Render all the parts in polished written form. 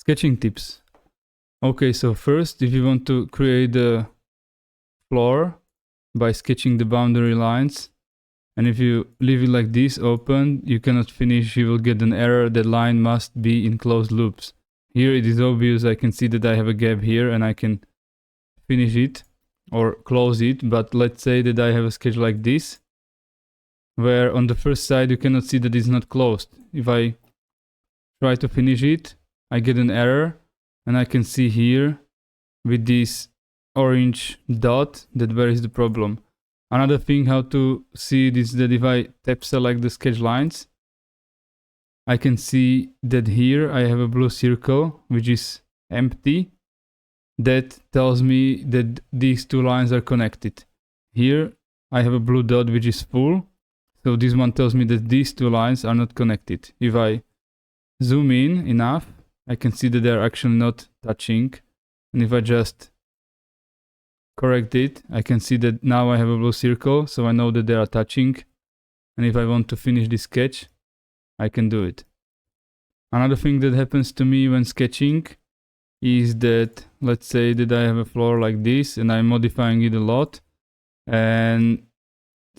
Sketching tips. Okay, so first, if you want to create a floor by sketching the boundary lines, and if you leave it like this open, you cannot finish, you will get an error. The line must be in closed loops. Here it is obvious, I can see that I have a gap here and I can finish it or close it, but let's say that I have a sketch like this, where on the first side you cannot see that it's not closed. If I try to finish it, I get an error, and I can see here with this orange dot that where is the problem. Another thing how to see it is that if I tap select the sketch lines, I can see that here I have a blue circle which is empty. That tells me that these two lines are connected. Here I have a blue dot which is full, so this one tells me that these two lines are not connected. If I zoom in enough, I can see that they're actually not touching, and if I just correct it, I can see that now I have a blue circle, so I know that they are touching, and if I want to finish this sketch, I can do it. Another thing that happens to me when sketching is that, let's say that I have a floor like this and I'm modifying it a lot, and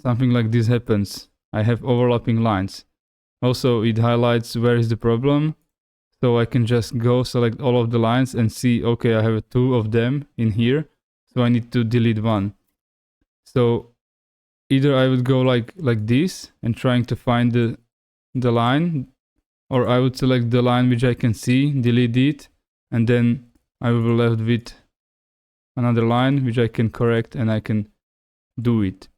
something like this happens. I have overlapping lines. Also, it highlights where is the problem, so I can just go select all of the lines and see, okay, I have two of them in here, so I need to delete one. So either I would go like this and trying to find the line, or I would select the line which I can see, delete it, and then I will be left with another line which I can correct and I can do it.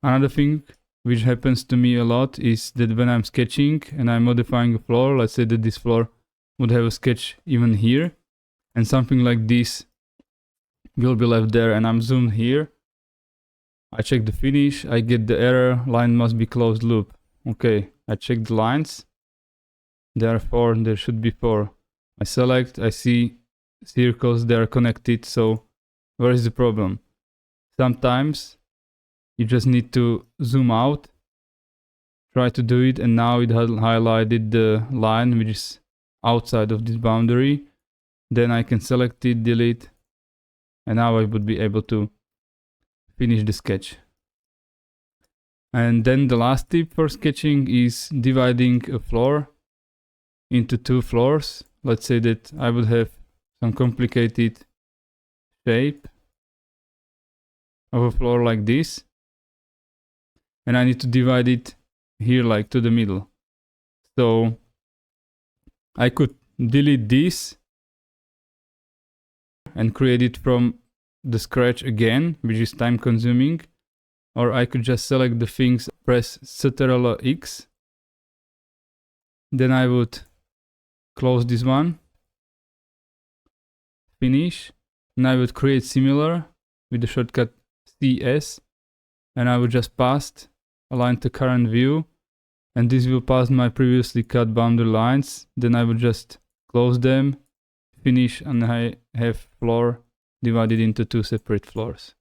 Another thing which happens to me a lot is that when I'm sketching and I'm modifying a floor, let's say that this floor would have a sketch even here, and something like this will be left there, and I'm zoomed here. I check the finish, I get the error, line must be closed loop. Okay, I check the lines. There are 4, there should be 4. I select, I see circles, they are connected, so where is the problem? Sometimes you just need to zoom out, try to do it, and now it has highlighted the line which is outside of this boundary. Then I can select it, delete, and now I would be able to finish the sketch. And then the last tip for sketching is dividing a floor into 2 floors. Let's say that I would have some complicated shape of a floor like this, and I need to divide it here like to the middle. So I could delete this and create it from the scratch again, which is time consuming, or I could just select the things, press Ctrl+X, then I would close this one, finish, and I would create similar with the shortcut CS, and I would just paste align to current view, and this will pass my previously cut boundary lines. Then I would just close them, finish, and I have floor divided into 2 separate floors.